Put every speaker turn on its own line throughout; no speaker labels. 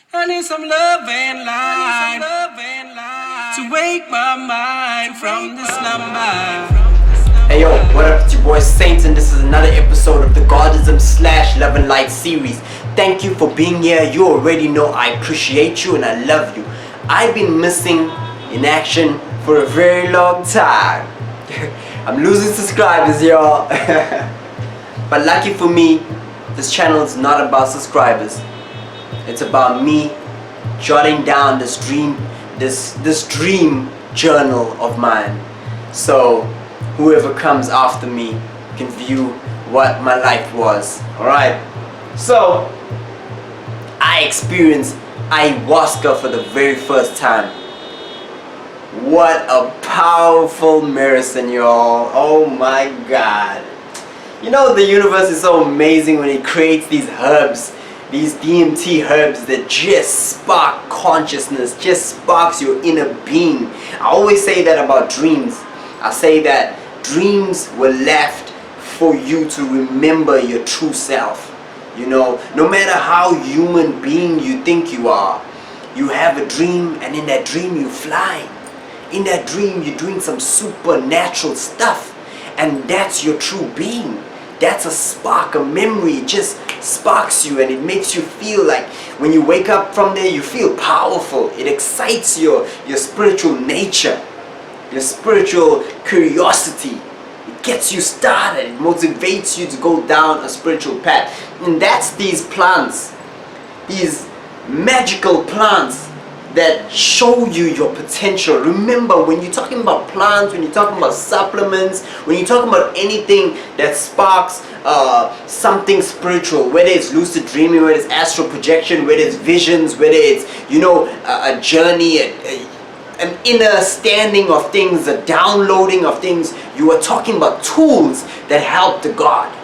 I need some love and light to wake my mind from the slumber.
Hey yo, what up? It's your boy Saints, and this is another episode of the Godism / Love and Light series. Thank you for being here. You already know I appreciate you and I love you. I've been missing in action for a very long time. I'm losing subscribers, y'all. But lucky for me, this channel is not about subscribers. It's about me jotting down this dream journal of mine. So whoever comes after me can view what my life was. Alright? So I experienced ayahuasca for the very first time. What a powerful medicine, y'all. Oh my God. You know, the universe is so amazing when it creates these herbs, these DMT herbs that just spark consciousness, just sparks your inner being. I always say that about dreams. I say that dreams were left for you to remember your true self. You know, no matter how human being you think you are, you have a dream, and in that dream you fly. In that dream you're doing some supernatural stuff, and that's your true being. That's a spark, a memory. It just sparks you, and it makes you feel like when you wake up from there, you feel powerful. It excites your spiritual nature, your spiritual curiosity. It gets you started. It motivates you to go down a spiritual path. And that's these plants, these magical plants that show you your potential. Remember, when you're talking about plants, when you're talking about supplements, when you're talking about anything that sparks something spiritual, whether it's lucid dreaming, whether it's astral projection, whether it's visions, whether it's, you know, a journey, an inner standing of things, a downloading of things, you are talking about tools that help the God.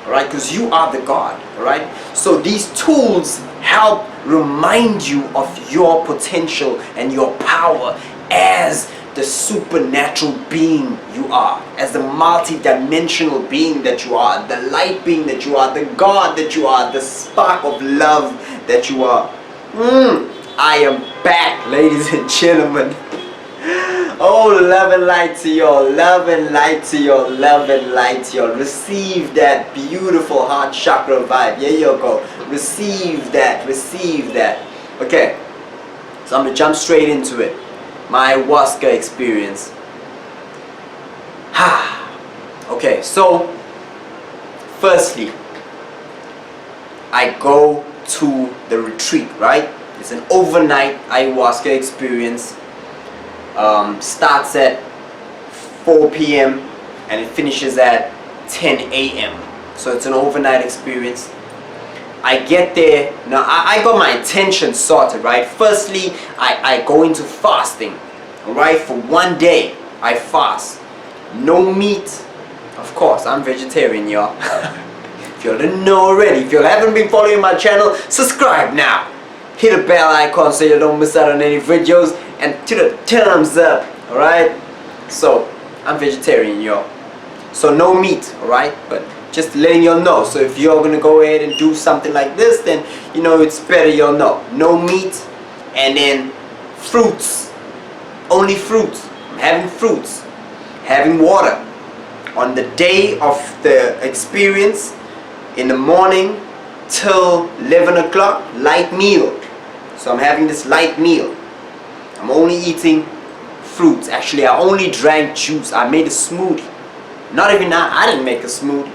Alright, because you are the God. Alright, so these tools help remind you of your potential and your power as the supernatural being you are, as the multi-dimensional being that you are, the light being that you are, the God that you are, the spark of love that you are. I am back, ladies and gentlemen. Oh, love and light to y'all, love and light to y'all, love and light to y'all. Receive that beautiful heart chakra vibe. Here you go. Receive that, receive that. Okay, so I'm gonna jump straight into it. My ayahuasca experience. Okay, so firstly, I go to the retreat, right? It's an overnight ayahuasca experience. Starts at 4 p.m. and it finishes at 10 a.m. So it's an overnight experience. I get there. Now I got my intention sorted, right? Firstly, I go into fasting. Alright, for 1 day I fast. No meat. Of course, I'm vegetarian, y'all. If you didn't know already, if you haven't been following my channel, subscribe now. Hit the bell icon so you don't miss out on any videos, and to the thumbs up. Alright, so I'm vegetarian, y'all, so no meat. Alright, but just letting y'all know, so if you're gonna go ahead and do something like this, then you know it's better y'all know. No meat, and then fruits. Only fruits. I'm having fruits, having water. On the day of the experience, in the morning till 11 o'clock, light meal. So I'm having this light meal. I'm only eating fruits. Actually, I only drank juice. I made a smoothie. Not even I didn't make a smoothie.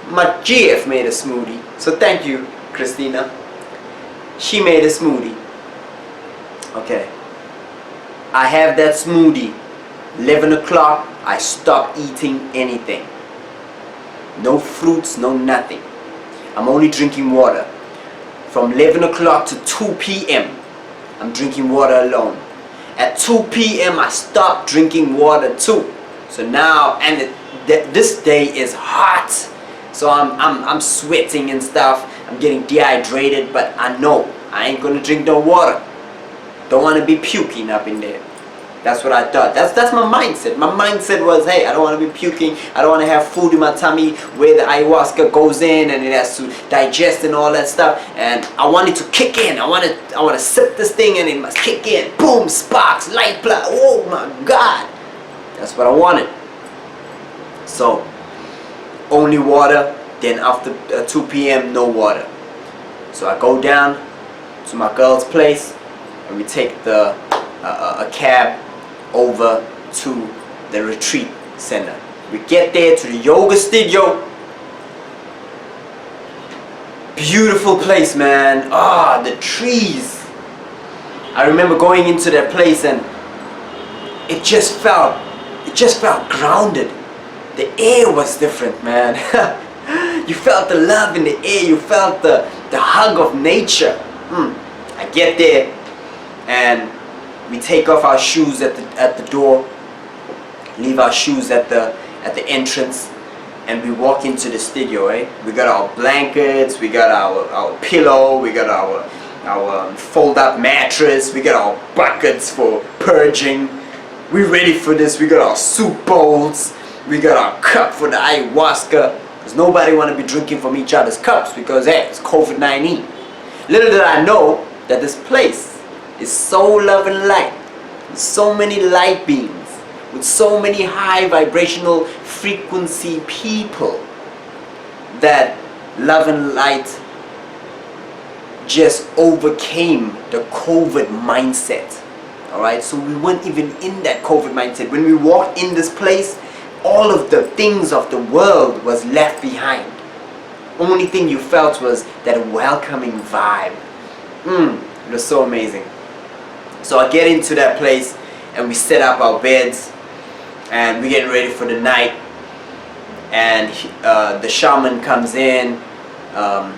My GF made a smoothie. So thank you, Christina. She made a smoothie. Okay. I have that smoothie. 11 o'clock, I stop eating anything. No fruits, no nothing. I'm only drinking water. From 11 o'clock to 2 p.m. I'm drinking water alone. At 2 p.m. I stopped drinking water too. So now, and this day is hot. So I'm sweating and stuff. I'm getting dehydrated, but I know I ain't gonna drink no water. Don't wanna be puking up in there. That's what I thought. That's my mindset. My mindset was, hey, I don't want to be puking. I don't want to have food in my tummy where the ayahuasca goes in and it has to digest and all that stuff. And I want it to kick in. I want to sip this thing and it must kick in. Boom, sparks, light, blood. Oh my God. That's what I wanted. So, only water. Then after 2 p.m., no water. So I go down to my girl's place and we take a cab over to the retreat center. We get there to the yoga studio. Beautiful place, man. Ah, the trees. I remember going into that place and it just felt grounded. The air was different, man. You felt the love in the air. You felt the hug of nature. I get there and we take off our shoes at the door, leave our shoes at the entrance, and we walk into the studio. We got our blankets, we got our pillow, we got our fold-up mattress, we got our buckets for purging. We ready for this. We got our soup bowls, we got our cup for the ayahuasca, because nobody want to be drinking from each other's cups because hey, it's COVID-19. Little did I know that this place is so love and light, with so many light beams, with so many high vibrational frequency people, that love and light just overcame the COVID mindset. Alright, so we weren't even in that COVID mindset. When we walked in this place, all of the things of the world was left behind. Only thing you felt was that welcoming vibe. It was so amazing. So I get into that place and we set up our beds and we're getting ready for the night, and the shaman comes in,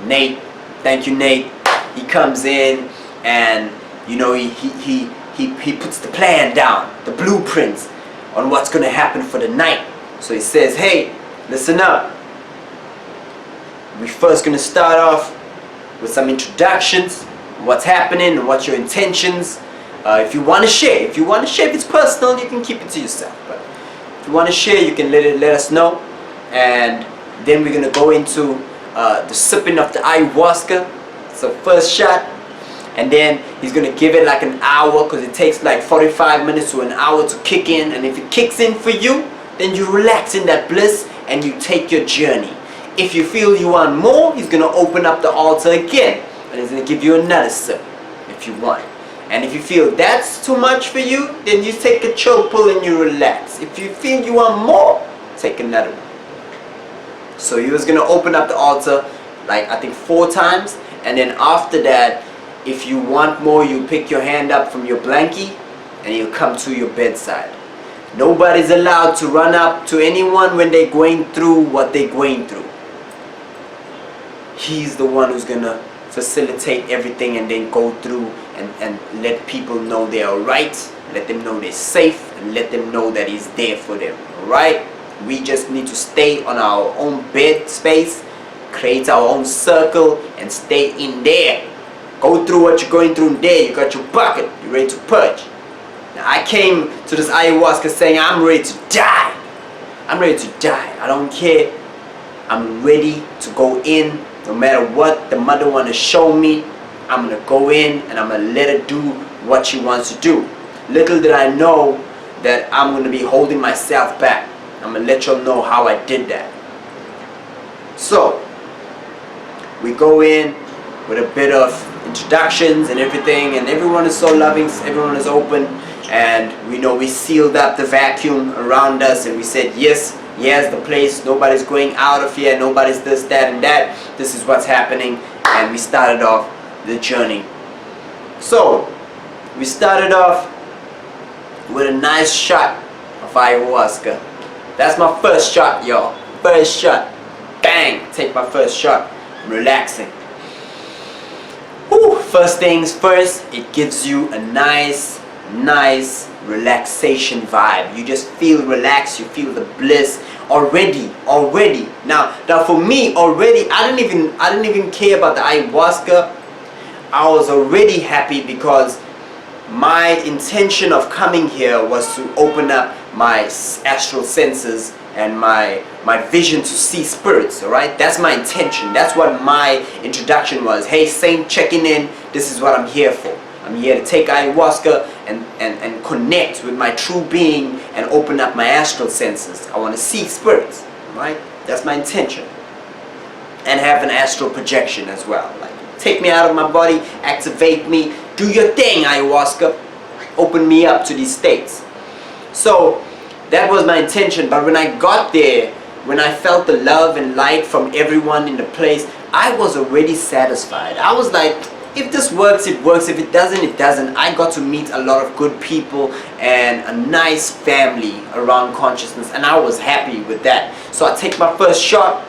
Nate, thank you Nate, he comes in and you know he puts the plan down, the blueprints on what's going to happen for the night. So he says, hey, listen up, we're first going to start off with some introductions, what's happening and what's your intentions. If you want to share, if it's personal, you can keep it to yourself. But if you want to share, you can let us know. And then we're gonna go into the sipping of the ayahuasca. So first shot, and then he's gonna give it like an hour, because it takes like 45 minutes to an hour to kick in. And if it kicks in for you, then you relax in that bliss and you take your journey. If you feel you want more, he's gonna open up the altar again, and he's gonna give you another sip if you want. And if you feel that's too much for you, then you take a chill pull and you relax. If you feel you want more, take another one. So he was going to open up the altar like I think 4 times. And then after that, if you want more, you pick your hand up from your blankie and you come to your bedside. Nobody's allowed to run up to anyone when they're going through what they're going through. He's the one who's going to facilitate everything and then go through and let people know they're alright, let them know they're safe, and let them know that he's there for them. Alright? We just need to stay on our own bed space, create our own circle, and stay in there. Go through what you're going through in there. You got your bucket, you're ready to purge. Now I came to this ayahuasca saying I'm ready to die. I'm ready to die. I don't care. I'm ready to go in. No matter what the mother want to show me, I'm going to go in and I'm going to let her do what she wants to do. Little did I know that I'm going to be holding myself back. I'm going to let y'all know how I did that. So, we go in with a bit of introductions and everything, and everyone is so loving, everyone is open, and we know we sealed up the vacuum around us and we said, yes, here's the place, nobody's going out of here, nobody's this, that, and that, this is what's happening. And we started off the journey. So we started off with a nice shot of ayahuasca. That's my first shot, y'all. First shot. Bang! Take my first shot. I'm relaxing. Whew. First things first, it gives you a nice relaxation vibe. You just feel relaxed, you feel the bliss already. Now for me already, I didn't even care about the ayahuasca. I was already happy because my intention of coming here was to open up my astral senses and my vision to see spirits. All right, that's my intention. That's what my introduction was. Hey saint, checking in. This is what I'm here for. I'm here to take ayahuasca and connect with my true being and open up my astral senses. I want to see spirits. Right, that's my intention. And have an astral projection as well. Like, take me out of my body, activate me, do your thing, ayahuasca. Open me up to these states. So that was my intention. But when I got there, when I felt the love and light from everyone in the place, I was already satisfied. I was like, if this works, it works. If it doesn't, it doesn't. I got to meet a lot of good people and a nice family around consciousness, and I was happy with that. So I take my first shot.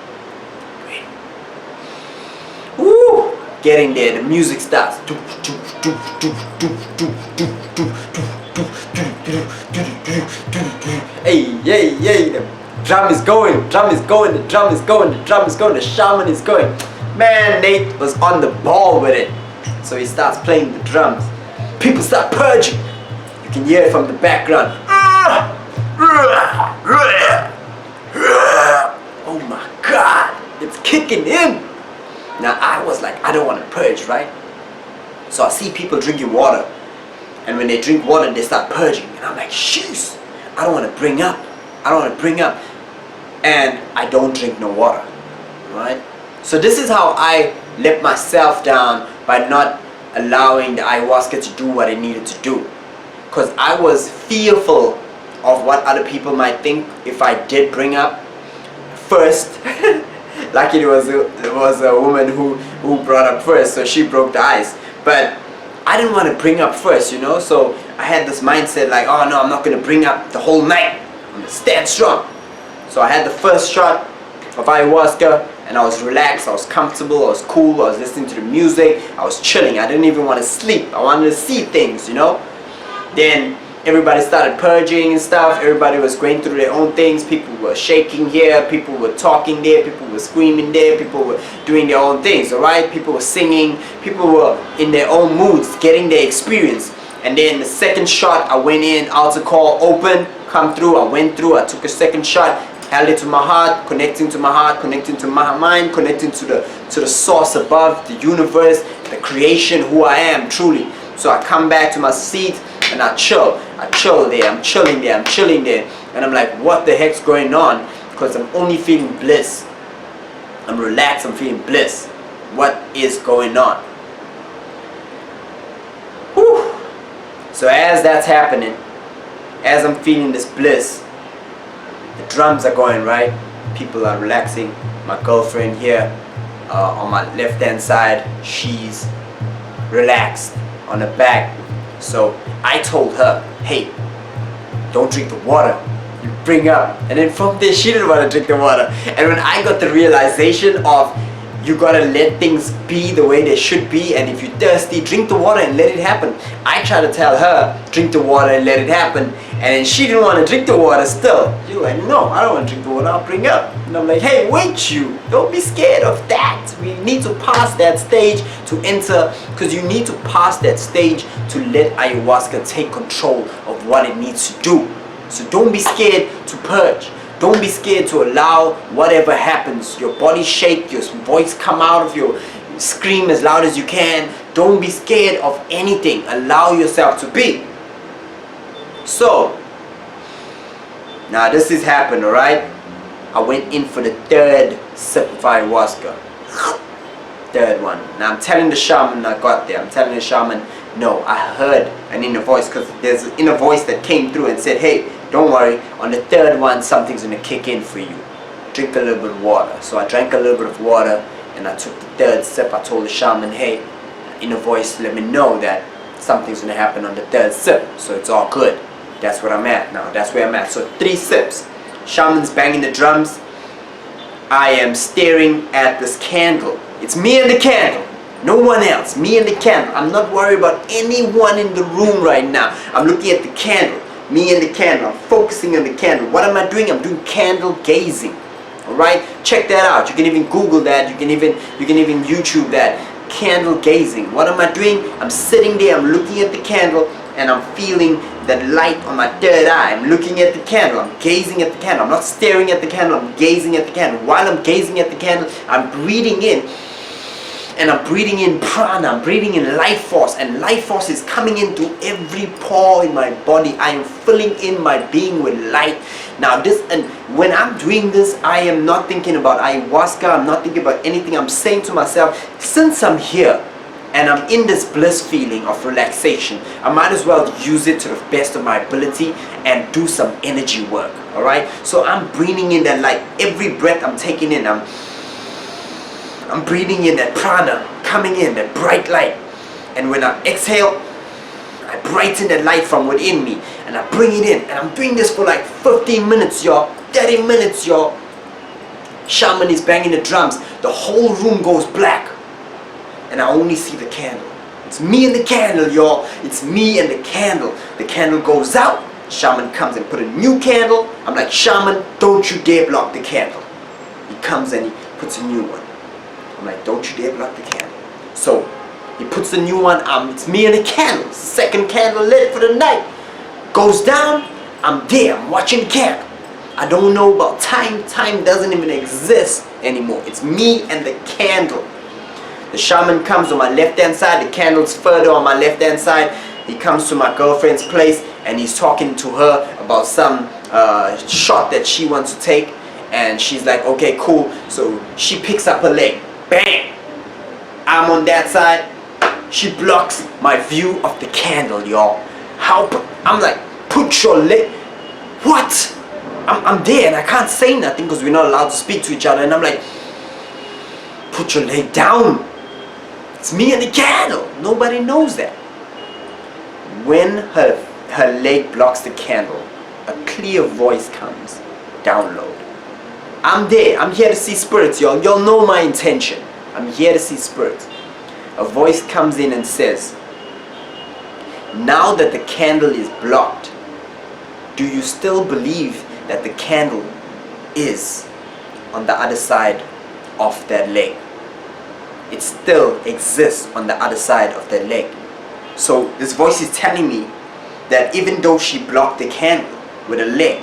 Woo! Getting there, the music starts. Hey, yay, yay, the drum is going, drum is going, the drum is going, the drum is going, the shaman is going. Man, Nate was on the ball with it. So he starts playing the drums. People start purging. You can hear it from the background. Oh my God, it's kicking in. Now I was like, I don't want to purge, right? So I see people drinking water. And when they drink water, they start purging. And I'm like, shoes, I don't want to bring up. I don't want to bring up. And I don't drink no water, right? So this is how I let myself down by not allowing the ayahuasca to do what it needed to do. Because I was fearful of what other people might think if I did bring up first. Luckily it was a woman who brought up first, so she broke the ice. But I didn't want to bring up first, you know, so I had this mindset like, oh no, I'm not going to bring up the whole night. I'm going to stand strong. So I had the first shot of ayahuasca and I was relaxed, I was comfortable, I was cool, I was listening to the music, I was chilling. I didn't even want to sleep. I wanted to see things, you know. Then everybody started purging and stuff. Everybody was going through their own things. People were shaking here, people were talking there, people were screaming there, people were doing their own things, alright? People were singing, people were in their own moods, getting their experience. And then the second shot, I went in, altar call open, come through, I went through, I took a second shot, held it to my heart, connecting to my mind, connecting to the source above, the universe, the creation, who I am truly. So I come back to my seat and I chill there, I'm chilling there, and I'm like, what the heck's going on? Because I'm only feeling bliss. I'm relaxed, I'm feeling bliss. What is going on? Whew. So as that's happening, as I'm feeling this bliss, the drums are going, right? People are relaxing. My girlfriend here on my left hand side, she's relaxed on the back. So I told her, hey, don't drink the water, you bring up. And then from there she didn't want to drink the water. And when I got the realization of, you gotta let things be the way they should be, and if you're thirsty, drink the water and let it happen. I tried to tell her, drink the water and let it happen, and then she didn't want to drink the water still. She was like, no, I don't want to drink the water, I'll bring up. And I'm like, hey, wait, you, don't be scared of that. We need to pass that stage to enter, because you need to pass that stage to let ayahuasca take control of what it needs to do. So don't be scared to purge. Don't be scared to allow whatever happens. Your body shake, your voice come out of your, scream as loud as you can. Don't be scared of anything. Allow yourself to be. So, now this has happened, alright? I went in for the third sip of ayahuasca. Third one. Now I'm telling the shaman I got there. I'm telling the shaman, no, I heard an inner voice, because there's an inner voice that came through and said, hey, don't worry, on the third one something's going to kick in for you. Drink a little bit of water. So I drank a little bit of water and I took the third sip. I told the shaman, hey, inner voice, let me know that something's going to happen on the third sip. So it's all good. That's what I'm at now. That's where I'm at. So 3 sips. Shaman's banging the drums. I am staring at this candle. It's me and the candle. No one else. Me and the candle. I'm not worried about anyone in the room right now. I'm looking at the candle. Me and the candle. I'm focusing on the candle. What am I doing? I'm doing candle gazing. Alright? Check that out. You can even Google that. You can even YouTube that. Candle gazing. What am I doing? I'm sitting there. I'm looking at the candle and and I'm feeling that light on my third eye. I'm looking at the candle, I'm gazing at the candle. I'm not staring at the candle, I'm gazing at the candle. While I'm gazing at the candle, I'm breathing in, and I'm breathing in prana, I'm breathing in life force, and life force is coming into every pore in my body. I am filling in my being with light. Now this, and when I'm doing this, I am not thinking about ayahuasca, I'm not thinking about anything. I'm saying to myself, since I'm here and I'm in this bliss feeling of relaxation, I might as well use it to the best of my ability and do some energy work. Alright, so I'm breathing in that light. Every breath I'm taking in, I'm breathing in that prana, coming in, that bright light. And when I exhale, I brighten that light from within me, and I bring it in. And I'm doing this for like 15 minutes, y'all, 30 minutes, y'all. Shaman is banging the drums. The whole room goes black, and I only see the candle. It's me and the candle, y'all. It's me and the candle. The candle goes out. Shaman comes and put a new candle. I'm like, Shaman, don't you dare block the candle. He comes and he puts a new one. I'm like, don't you dare block the candle. So he puts the new one. It's me and the candle. Second candle lit for the night. Goes down. I'm there. I'm watching the candle. I don't know about time. Time doesn't even exist anymore. It's me and the candle. The shaman comes on my left hand side. The candle's further on my left hand side. He comes to my girlfriend's place and he's talking to her about some shot that she wants to take. And she's like, okay, cool. So she picks up her leg. Bang! I'm on that side. She blocks my view of the candle, y'all. I'm like, put your leg. What? I'm there and I can't say nothing because we're not allowed to speak to each other. And I'm like, put your leg down. It's me and the candle. Nobody knows that. When her leg blocks the candle, a clear voice comes. Download. I'm there. I'm here to see spirits, y'all. Y'all know my intention. I'm here to see spirits. A voice comes in and says, now that the candle is blocked, do you still believe that the candle is on the other side of that leg? It still exists on the other side of that leg. So this voice is telling me that even though she blocked the candle with a leg,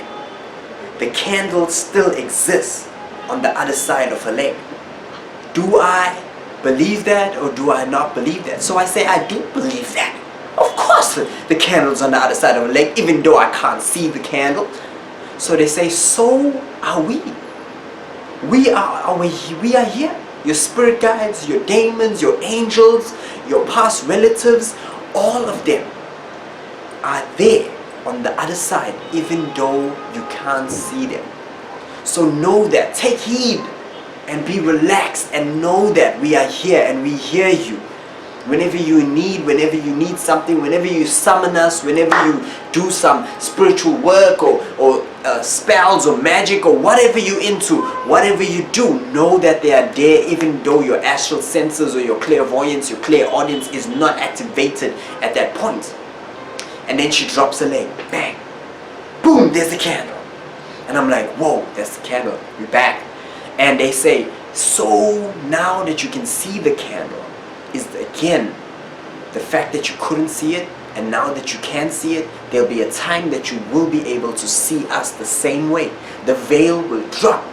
the candle still exists on the other side of her leg. Do I believe that or do I not believe that? So I say I do believe that. Of course the candle's on the other side of her leg, even though I can't see the candle. So they say, so are we. We are here. Your spirit guides, your demons, your angels, your past relatives, all of them are there on the other side, even though you can't see them. So know that, take heed and be relaxed and know that we are here and we hear you. Whenever you need something, whenever you summon us, whenever you do some spiritual work or spells or magic or whatever you're into, whatever you do, know that they are there even though your astral senses or your clairvoyance, your clairaudience is not activated at that point. And then she drops her leg. Bang. Boom, there's the candle. And I'm like, whoa, that's the candle. We're back. And they say, so now that you can see the candle, is again, the fact that you couldn't see it, and now that you can see it, there'll be a time that you will be able to see us the same way. The veil will drop,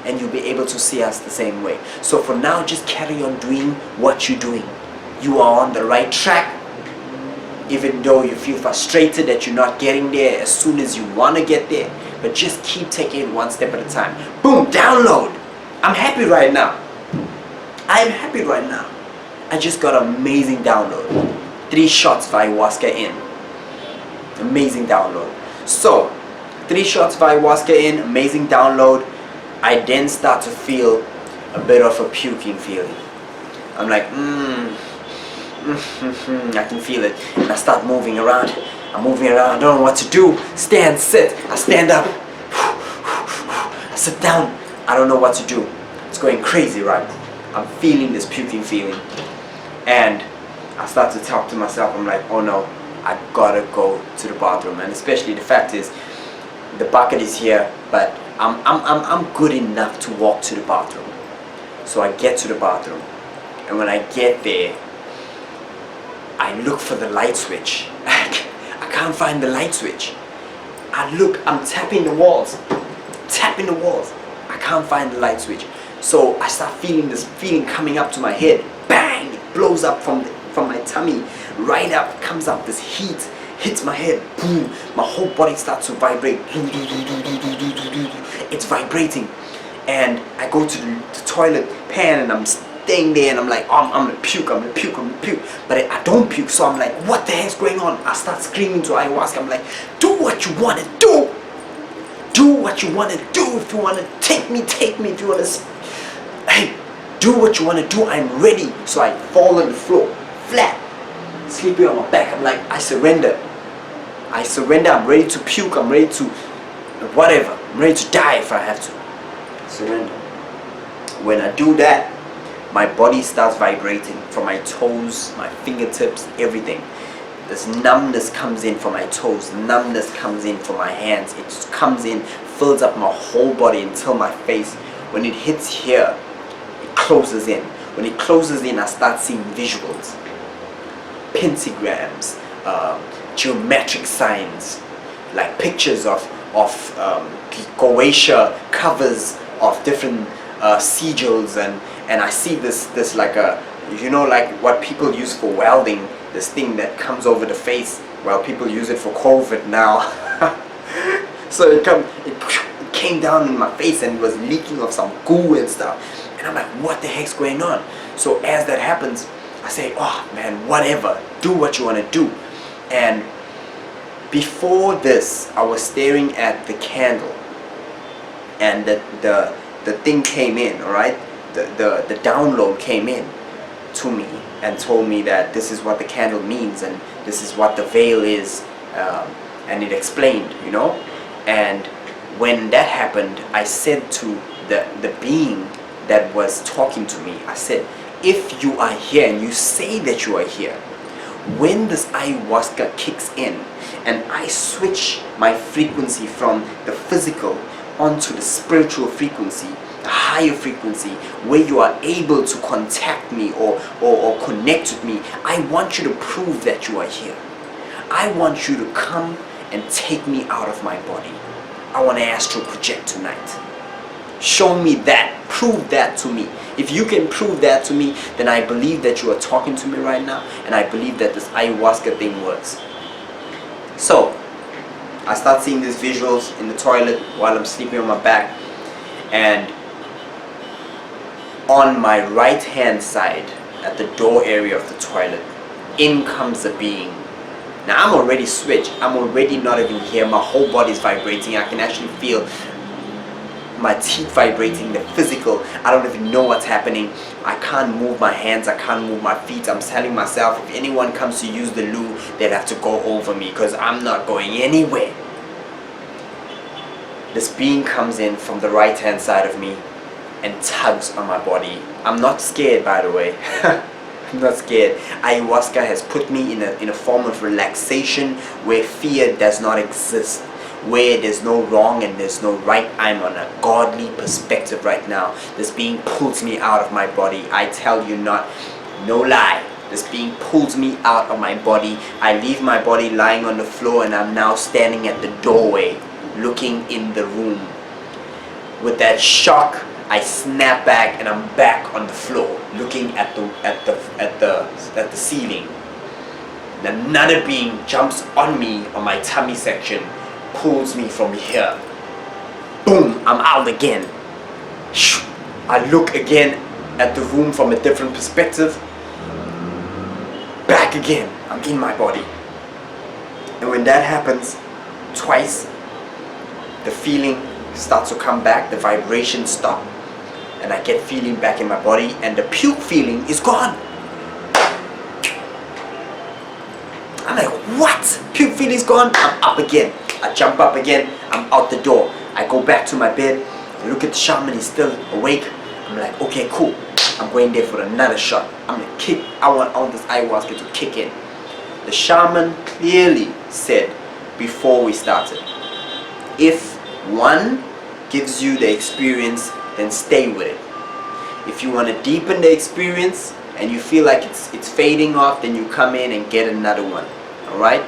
and you'll be able to see us the same way. So for now, just carry on doing what you're doing. You are on the right track. Even though you feel frustrated that you're not getting there as soon as you want to get there. But just keep taking it one step at a time. Boom, download. I'm happy right now. I am happy right now. I just got an amazing download. 3 shots of ayahuasca in. Amazing download. So, 3 shots of ayahuasca in, amazing download. I then start to feel a bit of a puking feeling. I'm like, I can feel it. And I start moving around. I'm moving around. I don't know what to do. Stand, sit. I stand up. I sit down. I don't know what to do. It's going crazy, right? I'm feeling this puking feeling. And I start to talk to myself. I'm like, oh no, I gotta go to the bathroom. And especially the fact is, the bucket is here, but I'm good enough to walk to the bathroom. So I get to the bathroom. And when I get there, I look for the light switch. can't find the light switch. I look, I'm tapping the walls. I can't find the light switch. So I start feeling this feeling coming up to my head. Bang! It blows up from my tummy. Right up, comes up this heat. Hits my head. Boom! My whole body starts to vibrate. It's vibrating. And I go to the toilet pan and I'm staying there and I'm like, oh, I'm gonna puke. But I don't puke, so I'm like, what the heck's going on? I start screaming to ayahuasca. I'm like, do what you wanna do. Do what you wanna do. If you wanna take me. If you wanna, hey, do what you wanna do. I'm ready. So I fall on the floor, flat, sleeping on my back. I'm like, I surrender. I'm ready to puke. I'm ready to whatever. I'm ready to die if I have to. Surrender. When I do that, my body starts vibrating from my toes, my fingertips, everything. This numbness comes in from my toes, numbness comes in from my hands. It just comes in, fills up my whole body until my face. When it hits here, it closes in. When it closes in, I start seeing visuals, pentagrams, geometric signs, like pictures of Goetia covers of different sigils, and I see this like a, you know, like what people use for welding, this thing that comes over the face. Well, people use it for COVID now. So it came down in my face and it was leaking of some goo and stuff, and I'm like, what the heck's going on? So as that happens, I say, oh man, whatever, do what you want to do. And before this, I was staring at the candle, and the thing came in, alright? The download came in to me and told me that this is what the candle means and this is what the veil is, and it explained, you know. And when that happened, I said to the being that was talking to me, I said, if you are here and you say that you are here, when this ayahuasca kicks in and I switch my frequency from the physical onto the spiritual frequency, the higher frequency, where you are able to contact me or connect with me, I want you to prove that you are here. I want you to come and take me out of my body. I want to astral project tonight. Show me that. Prove that to me. If you can prove that to me, then I believe that you are talking to me right now, and I believe that this ayahuasca thing works. So I start seeing these visuals in the toilet while I'm sleeping on my back, and on my right hand side at the door area of the toilet, in comes a being. Now I'm already switched. I'm already not even here. My whole body is vibrating. I can actually feel my teeth vibrating, the physical. I don't even know what's happening. I can't move my hands, I can't move my feet. I'm telling myself, if anyone comes to use the loo, they'd have to go over me because I'm not going anywhere. This being comes in from the right hand side of me and tugs on my body. I'm not scared, by the way. I'm not scared. Ayahuasca has put me in a form of relaxation where fear does not exist, where there's no wrong and there's no right. I'm on a godly perspective right now. This being pulls me out of my body. I tell you not, no lie. This being pulls me out of my body. I leave my body lying on the floor and I'm now standing at the doorway looking in the room. With that shock, I snap back and I'm back on the floor looking at the ceiling. And another being jumps on me on my tummy section, pulls me from here. Boom, I'm out again. I look again at the room from a different perspective. Back again, I'm in my body. And when that happens twice, the feeling starts to come back, the vibrations stop, and I get feeling back in my body, and the puke feeling is gone. I'm like, what? Puke feeling is gone? I'm up again. I jump up again, I'm out the door. I go back to my bed, I look at the shaman, he's still awake. I'm like, okay, cool. I'm going there for another shot. I'm gonna kick, I want this ayahuasca to kick in. The shaman clearly said before we started, if one gives you the experience, then stay with it. If you want to deepen the experience and you feel like it's fading off, then you come in and get another one. Alright?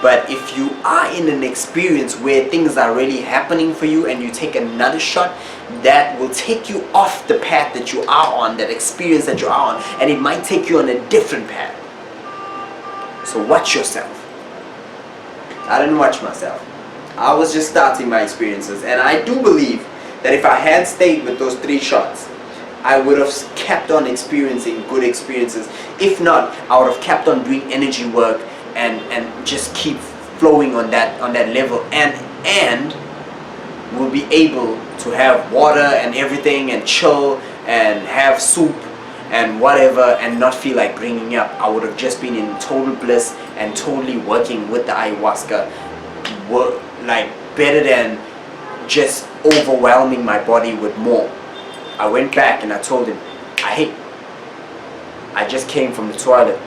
But if you are in an experience where things are really happening for you and you take another shot, that will take you off the path that you are on, that experience that you are on, and it might take you on a different path. So watch yourself. I didn't watch myself. I was just starting my experiences, and I do believe that if I had stayed with those 3 shots, I would have kept on experiencing good experiences. If not, I would have kept on doing energy work and just keep flowing on that level, and will be able to have water and everything and chill and have soup and whatever and not feel like bringing up. I would have just been in total bliss and totally working with the ayahuasca, like better than just overwhelming my body with more. I went back and I told him, I just came from the toilet,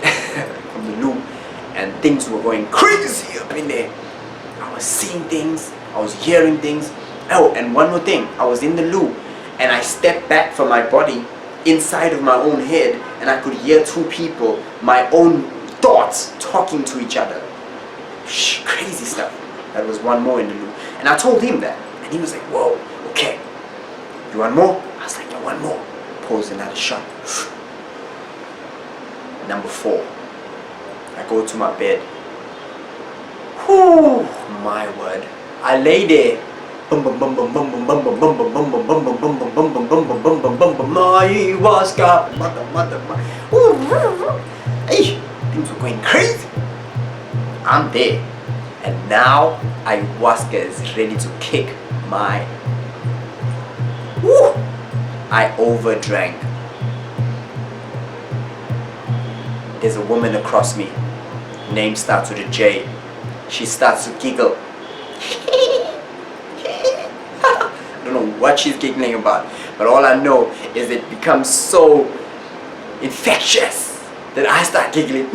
from the loo, and things were going crazy up in there. I was seeing things, I was hearing things. Oh, and one more thing, I was in the loo and I stepped back from my body inside of my own head, and I could hear 2 people, my own thoughts, talking to each other. Crazy stuff. That was one more in the loo. And I told him that, and he was like, whoa, okay. You want more? I was like, I want more. Pulls another shot. Number 4. I go to my bed. Whew, my word. I lay there. Ayahuasca. Hey, things were going crazy. I'm there. And now ayahuasca is ready to kick my. Woo! I overdrank. There's a woman across me. Name starts with a J. She starts to giggle. I don't know what she's giggling about, but all I know is it becomes so infectious that I start giggling.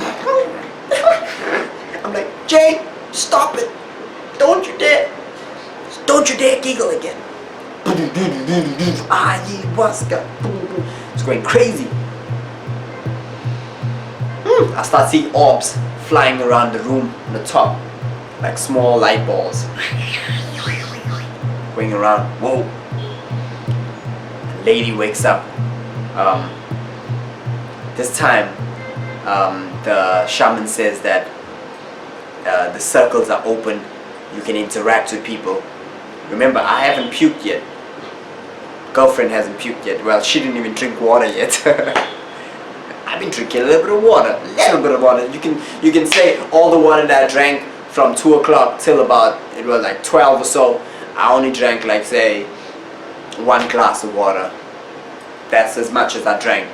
I'm like, Jay, stop it. Don't you dare. Don't you dare giggle again. Ayahuasca. It's going crazy. I start seeing orbs flying around the room on the top, like small light balls going around. Whoa. A lady wakes up. This time the shaman says that the circles are open, you can interact with people. Remember, I haven't puked yet. Girlfriend hasn't puked yet. Well, she didn't even drink water yet. I've been drinking a little bit of water. You can say all the water that I drank from 2 o'clock till about, it was like 12 or so, I only drank like, say, 1 glass of water. That's as much as I drank.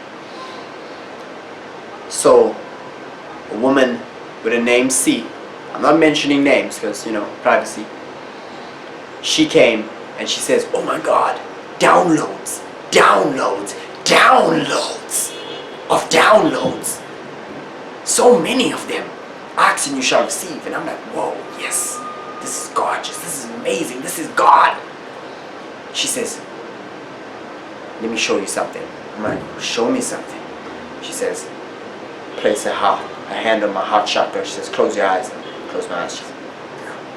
So a woman with a name C, I'm not mentioning names because, you know, privacy, she came and she says, oh my God, downloads of downloads, so many of them. Ask and you shall receive. And I'm like, whoa, yes, this is gorgeous, this is amazing, this is God. She says, let me show you something. I'm like, show me something. She says, place a hand on my heart chakra. She says, close your eyes. Close my eyes. She says,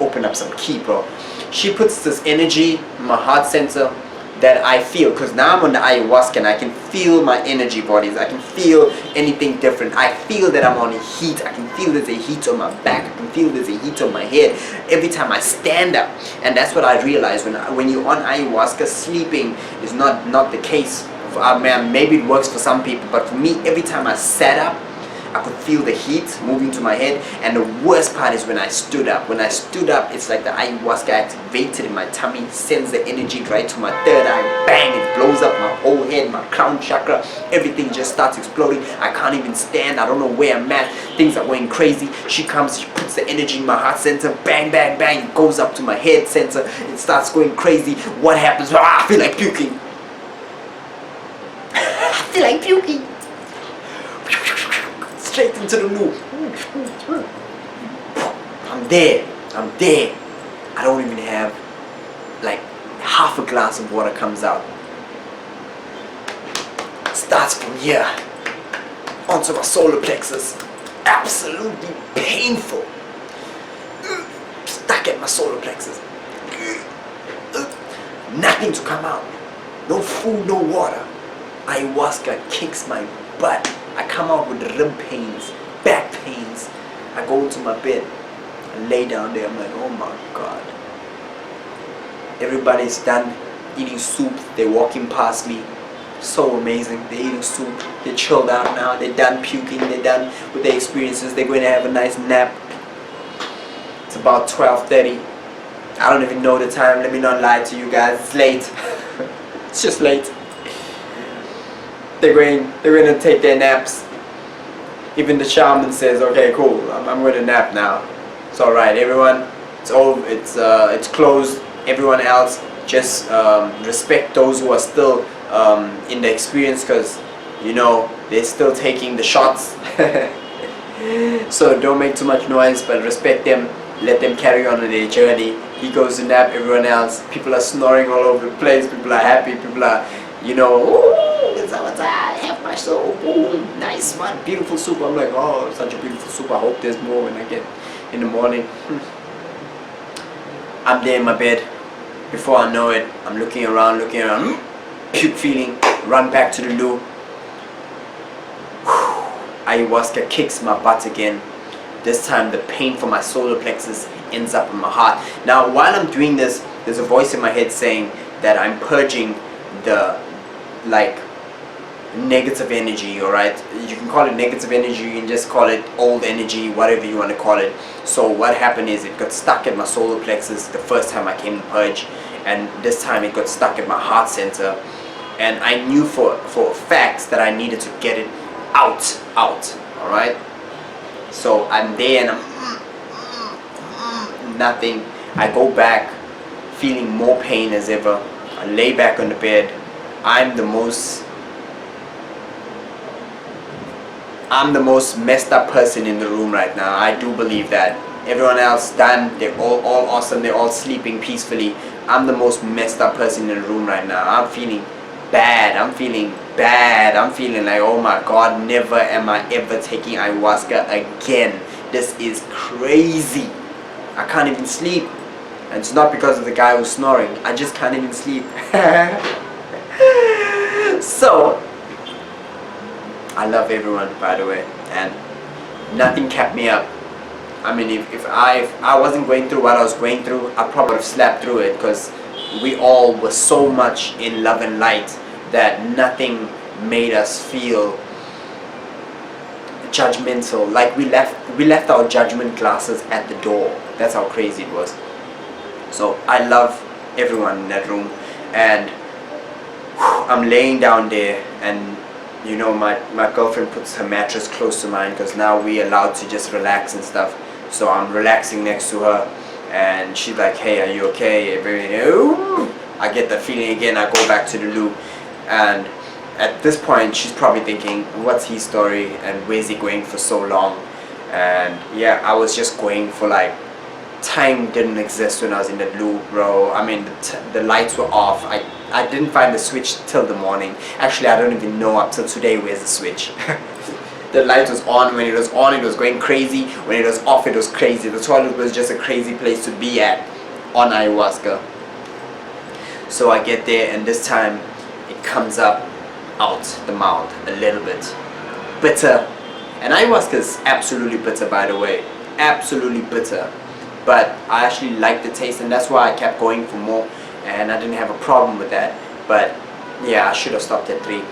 open up some ki, bro. She puts this energy in my heart center that I feel, because now I'm on the ayahuasca and I can feel my energy bodies. I can feel anything different. I feel that I'm on a heat. I can feel there's a heat on my back. I can feel there's a heat on my head every time I stand up. And that's what I realize when you're on ayahuasca, sleeping is not the case. Maybe it works for some people, but for me, every time I sat up, I could feel the heat moving to my head. And the worst part is when I stood up. When I stood up, it's like the ayahuasca activated in my tummy, sends the energy right to my third eye. Bang! It blows up my whole head, my crown chakra. Everything just starts exploding. I can't even stand. I don't know where I'm at. Things are going crazy. She comes, she puts the energy in my heart center. Bang, bang, bang. It goes up to my head center. It starts going crazy. What happens? I feel like puking. I feel like puking. Straight into the loop. I'm there. I don't even have like half a glass of water comes out. Starts from here onto my solar plexus. Absolutely painful. plexus. Nothing to come out. No food, no water. Ayahuasca kicks my butt. I come out with rib pains, back pains. I go into my bed and lay down there. I'm like, oh my God. Everybody's done eating soup. They're walking past me. So amazing. They're eating soup. They're chilled out now. They're done puking. They're done with their experiences. They're going to have a nice nap. It's about 12:30. I don't even know the time. Let me not lie to you guys. It's late. It's just late. They're going to take their naps. Even the shaman says, okay, cool, I'm going to nap now. It's alright, everyone. It's over. It's closed. Everyone else, just respect those who are still in the experience, because you know they're still taking the shots. So don't make too much noise, but respect them. Let them carry on with their journey. He goes to nap. Everyone else, people are snoring all over the place. People are happy. People are, you know, ooh, it's I have my soul. Ooh, nice one, beautiful soup. I'm like, oh, such a beautiful soup. I hope there's more when I get in the morning. I'm there in my bed. Before I know it, I'm looking around, puke feeling, run back to the loo. Ayahuasca kicks my butt again. This time the pain from my solar plexus ends up in my heart. Now while I'm doing this, there's a voice in my head saying that I'm purging the negative energy, alright? You can call it negative energy, you can just call it old energy, whatever you want to call it. So what happened is it got stuck at my solar plexus the first time I came to purge, and this time it got stuck at my heart center, and I knew for facts that I needed to get it out, alright? So I'm there and I'm nothing. I go back feeling more pain as ever. I lay back on the bed. I'm the most messed up person in the room right now. I do believe that. Everyone else done, they're all awesome, they're all sleeping peacefully. I'm the most messed up person in the room right now. I'm feeling bad. I'm feeling like, oh my God, never am I ever taking ayahuasca again. This is crazy. I can't even sleep. And it's not because of the guy who's snoring. I just can't even sleep. So I love everyone, by the way, and nothing kept me up. I mean, if I wasn't going through what I was going through, I probably would have slept through it, because we all were so much in love and light that nothing made us feel judgmental. Like we left our judgment glasses at the door. That's how crazy it was. So I love everyone in that room, and I'm laying down there, and you know, my girlfriend puts her mattress close to mine, because now we're allowed to just relax and stuff. So I'm relaxing next to her, and she's like, hey, are you okay? I get that feeling again. I go back to the loo, and at this point she's probably thinking, what's his story and where's he going for so long? And yeah, I was just going for like, time didn't exist when I was in the loo, bro. I mean, the lights were off. I didn't find the switch till the morning. Actually, I don't even know up till today where's the switch. The light was on. When it was on, it was going crazy. When it was off, it was crazy. The toilet was just a crazy place to be at on ayahuasca. So I get there, and this time it comes up out the mouth a little bit bitter. And ayahuasca is absolutely bitter, by the way, absolutely bitter. But I actually liked the taste, and that's why I kept going for more, and I didn't have a problem with that. But yeah, I should have stopped at 3.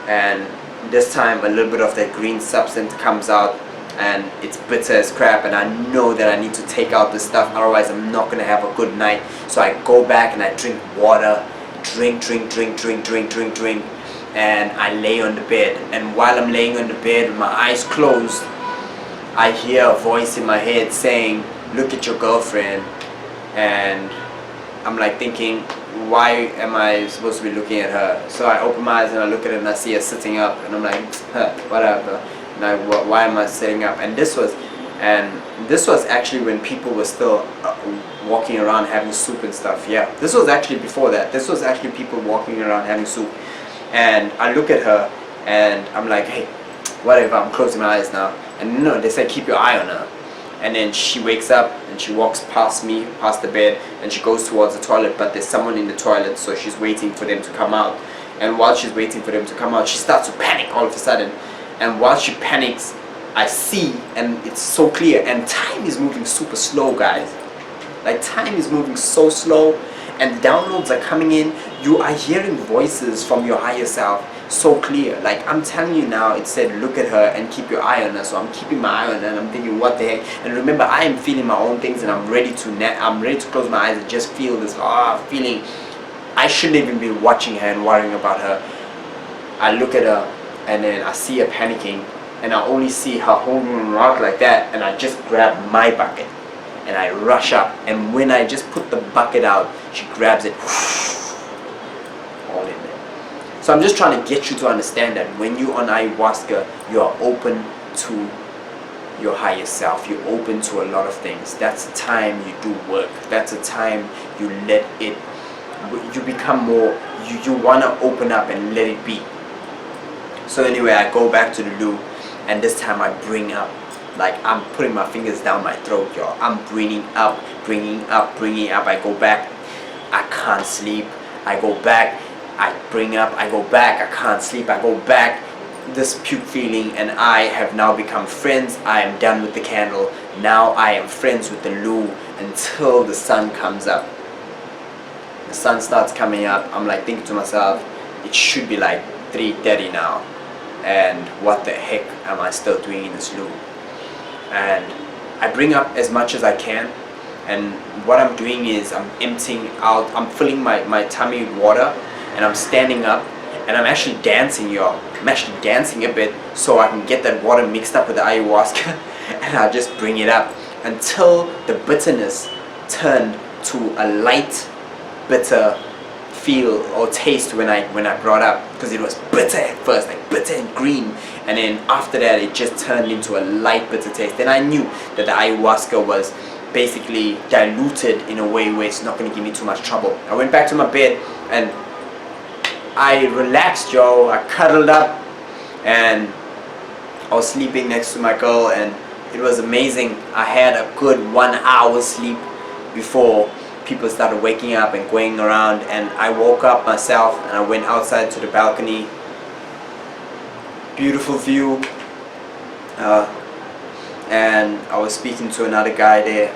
And this time a little bit of that green substance comes out, and it's bitter as crap, and I know that I need to take out this stuff, otherwise I'm not gonna have a good night. So I go back and I drink water, drink, and I lay on the bed. And while I'm laying on the bed with my eyes closed, I hear a voice in my head saying, look at your girlfriend. And I'm like thinking, why am I supposed to be looking at her? So I open my eyes and I look at her, and I see her sitting up, and I'm like, whatever. Like, why am I sitting up? And this was actually when people were still walking around having soup and stuff. Yeah, this was actually before that. This was actually people walking around having soup. And I look at her, and I'm like, hey, whatever, I'm closing my eyes now. And no, they said keep your eye on her. and then she wakes up and she walks past me, past the bed, and she goes towards the toilet, but there's someone in the toilet, so she's waiting for them to come out. And while she's waiting for them to come out, she starts to panic all of a sudden. And while she panics, I see, and it's so clear, and time is moving super slow, guys. Like, time is moving so slow, and the downloads are coming in. You are hearing voices from your higher self so clear. Like, I'm telling you now, it said look at her and keep your eye on her. So I'm keeping my eye on her, and I'm thinking, what the heck? And remember, I am feeling my own things, and I'm ready to close my eyes and just feel this feeling. I shouldn't even be watching her and worrying about her. I look at her, and then I see her panicking, and I only see her holding on rock like that, and I just grab my bucket and I rush up, and when I just put the bucket out, she grabs it all in there. So I'm just trying to get you to understand that when you're on ayahuasca, you are open to your higher self. You're open to a lot of things. That's the time you do work. That's the time you let it, you become more, you want to open up and let it be. So anyway, I go back to the loo, and this time I bring up, like, I'm putting my fingers down my throat, y'all. I'm bringing up. I go back, I can't sleep. I go back, I bring up, I go back, I can't sleep. I go back, this puke feeling, and I have now become friends. I am done with the candle. Now I am friends with the loo until the sun comes up. The sun starts coming up. I'm like thinking to myself, it should be like 3:30 now, and what the heck am I still doing in this loo? And I bring up as much as I can, and what I'm doing is I'm emptying out, I'm filling my tummy with water, and I'm standing up, and I'm actually dancing, y'all. I'm actually dancing a bit so I can get that water mixed up with the ayahuasca, and I just bring it up until the bitterness turned to a light bitter feel or taste when I brought up, because it was bitter at first, like bitter and green, and then after that it just turned into a light bitter taste. Then I knew that the ayahuasca was basically diluted in a way where it's not going to give me too much trouble. I went back to my bed and I relaxed, yo. I cuddled up and I was sleeping next to my girl, and it was amazing. I had a good 1 hour sleep before people started waking up and going around, and I woke up myself and I went outside to the balcony. Beautiful view, and I was speaking to another guy there,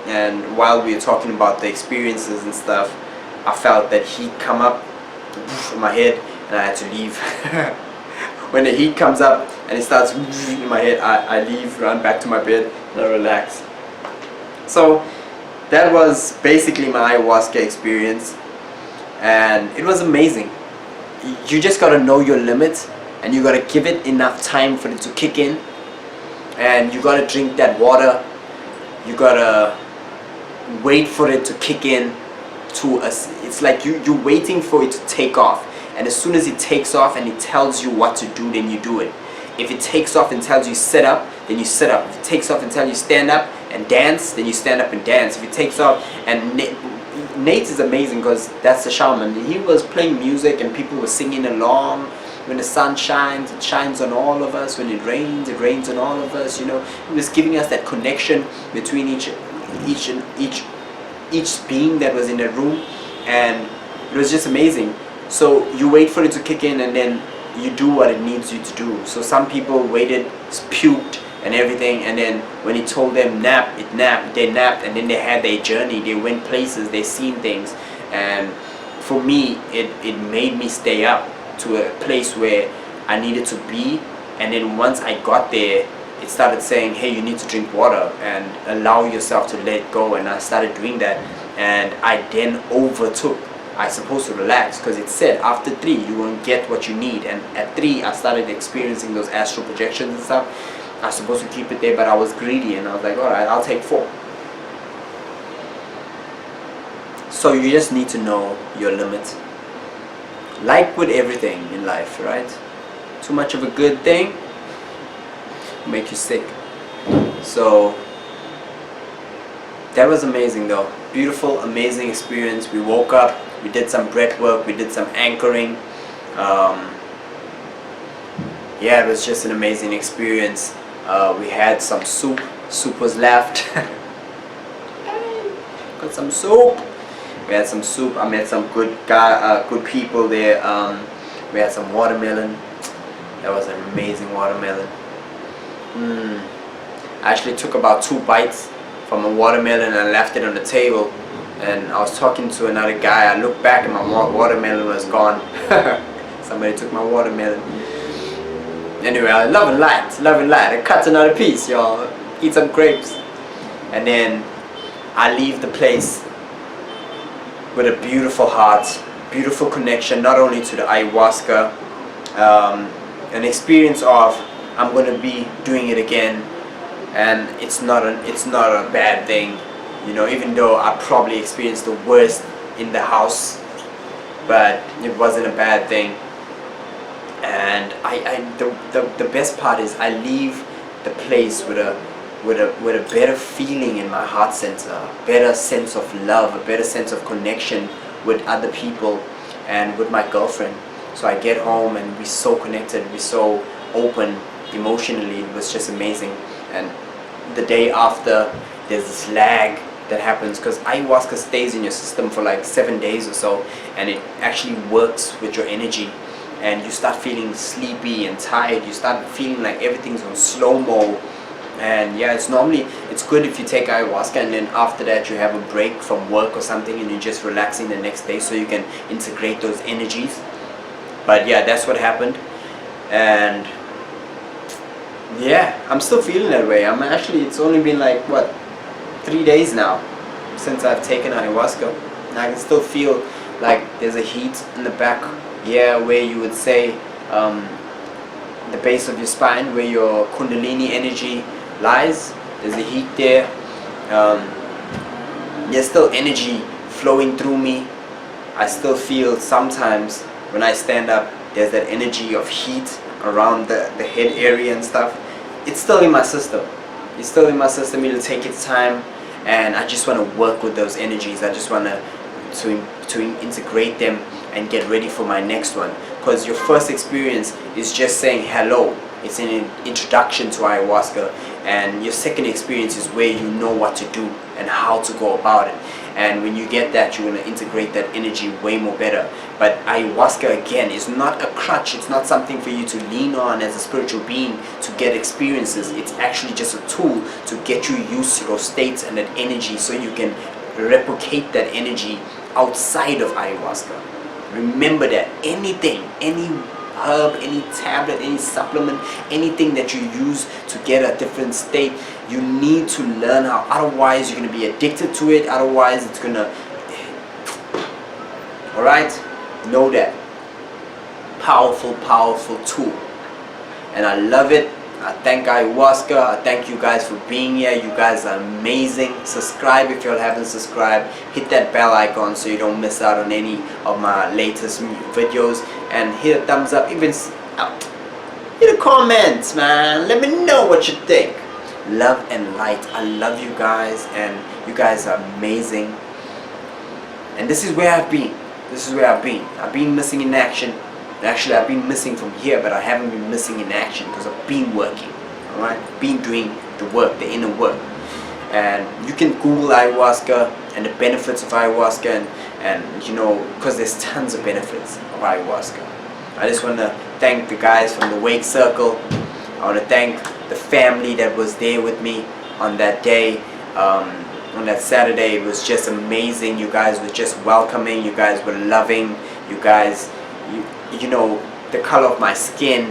and while we were talking about the experiences and stuff, I felt that heat come up in my head, and I had to leave. When the heat comes up and it starts in my head, I leave, run back to my bed, and I relax. So that was basically my ayahuasca experience, and it was amazing. You just gotta know your limits, and you gotta give it enough time for it to kick in, and you gotta drink that water. You gotta wait for it to kick in to us. It's like you're waiting for it to take off, and as soon as it takes off and it tells you what to do, then you do it. If it takes off and tells you sit up, then you sit up. If it takes off and tells you stand up and dance, then you stand up and dance. If it takes off, and Nate is amazing because that's the shaman. He was playing music and people were singing along. When the sun shines, it shines on all of us. When it rains on all of us. You know, he was giving us that connection between each being that was in the room, and it was just amazing. So you wait for it to kick in, and then you do what it needs you to do. So some people waited, puked and everything, and then when he told them nap, it napped, they napped, and then they had their journey, they went places, they seen things. And for me, it made me stay up to a place where I needed to be. And then once I got there, it started saying, hey, you need to drink water and allow yourself to let go. And I started doing that, and I then overtook. I supposed to relax because it said after 3 you won't get what you need, and at 3 I started experiencing those astral projections and stuff. I was supposed to keep it there, but I was greedy and I was like, alright, I'll take 4. So you just need to know your limits. Like with everything in life, right? Too much of a good thing will make you sick. So that was amazing though. Beautiful, amazing experience. We woke up, we did some breath work, we did some anchoring. Yeah, it was just an amazing experience. We had some soup, Soup was left. Got some soup. We had some soup. I met some good people there. We had some watermelon. That was an amazing watermelon. I actually took about 2 bites from a watermelon and left it on the table. And I was talking to another guy. I looked back and my watermelon was gone. Somebody took my watermelon. Anyway, I love and light. I cut another piece, y'all. Eat some grapes. And then I leave the place with a beautiful heart, beautiful connection, not only to the ayahuasca, an experience of I'm gonna be doing it again, and it's not a bad thing, you know. Even though I probably experienced the worst in the house, but it wasn't a bad thing. And the best part is I leave the place with a better feeling in my heart center, a better sense of love, a better sense of connection with other people and with my girlfriend. So I get home and we're so connected, we're so open emotionally. It was just amazing. And the day after, there's this lag that happens because ayahuasca stays in your system for like 7 days or so, and it actually works with your energy. And you start feeling sleepy and tired. You start feeling like everything's on slow-mo. And yeah, it's good if you take ayahuasca and then after that you have a break from work or something and you're just relaxing the next day so you can integrate those energies. But yeah, that's what happened. And yeah, I'm still feeling that way. It's only been like, what, 3 days now since I've taken ayahuasca. And I can still feel like there's a heat in the back, yeah, where you would say the base of your spine, where your kundalini energy lies. There's a heat there. There's still energy flowing through me. I still feel sometimes when I stand up, there's that energy of heat around the head area and stuff. It's still in my system. It's still in my system. It'll take its time, and I just want to work with those energies. I just want to integrate them and get ready for my next one. Because your first experience is just saying hello. It's an introduction to ayahuasca, and your second experience is where you know what to do and how to go about it. And when you get that, you're going to integrate that energy way more better. But ayahuasca, again, is not a crutch. It's not something for you to lean on as a spiritual being to get experiences. It's actually just a tool to get you used to those states and that energy so you can replicate that energy outside of ayahuasca. Remember that anything, any herb, any tablet, any supplement, anything that you use to get a different state, you need to learn how. Otherwise you're going to be addicted to it. Otherwise it's going to, alright, know that. Powerful tool, and I love it. I thank ayahuasca. I thank you guys for being here. You guys are amazing. Subscribe if you all haven't subscribed. Hit that bell icon so you don't miss out on any of my latest videos. And hit a thumbs up. Even hit a comment, man. Let me know what you think. Love and light. I love you guys, and you guys are amazing. And this is where I've been. I've been missing in action. Actually, I've been missing from here, but I haven't been missing in action because I've been working, alright? Been doing the work, the inner work. And you can Google ayahuasca and the benefits of ayahuasca, and you know, because there's tons of benefits of ayahuasca. I just want to thank the guys from the Wake Circle. I want to thank the family that was there with me on that day, on that Saturday. It was just amazing. You guys were just welcoming. You guys were loving. You guys, you know, the color of my skin,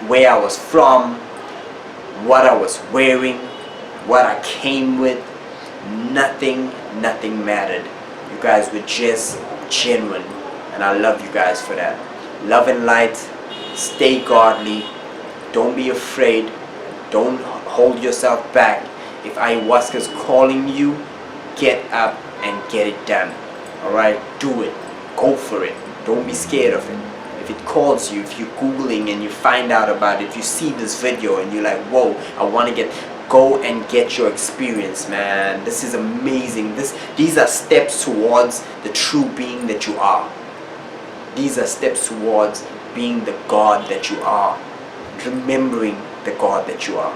where I was from, what I was wearing, what I came with, nothing mattered. You guys were just genuine, and I love you guys for that. Love and light. Stay godly. Don't be afraid. Don't hold yourself back. If ayahuasca is calling you, get up and get it done. Alright, do it. Go for it. Don't be scared of it. If it calls you, if you're Googling and you find out about it, if you see this video and you're like, whoa, I want to go and get your experience, man. This is amazing. These are steps towards the true being that you are. These are steps towards being the God that you are. Remembering the God that you are.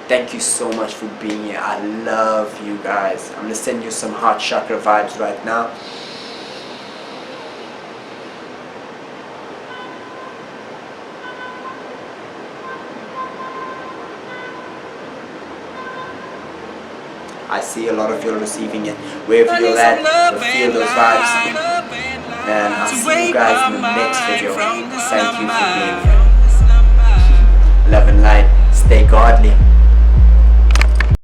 Thank you so much for being here. I love you guys. I'm gonna send you some heart chakra vibes right now. I see a lot of you are receiving it. Wherever you're at, you'll feel those vibes. And I'll see you guys in the next video. Thank you for being here. Love and light. Stay godly.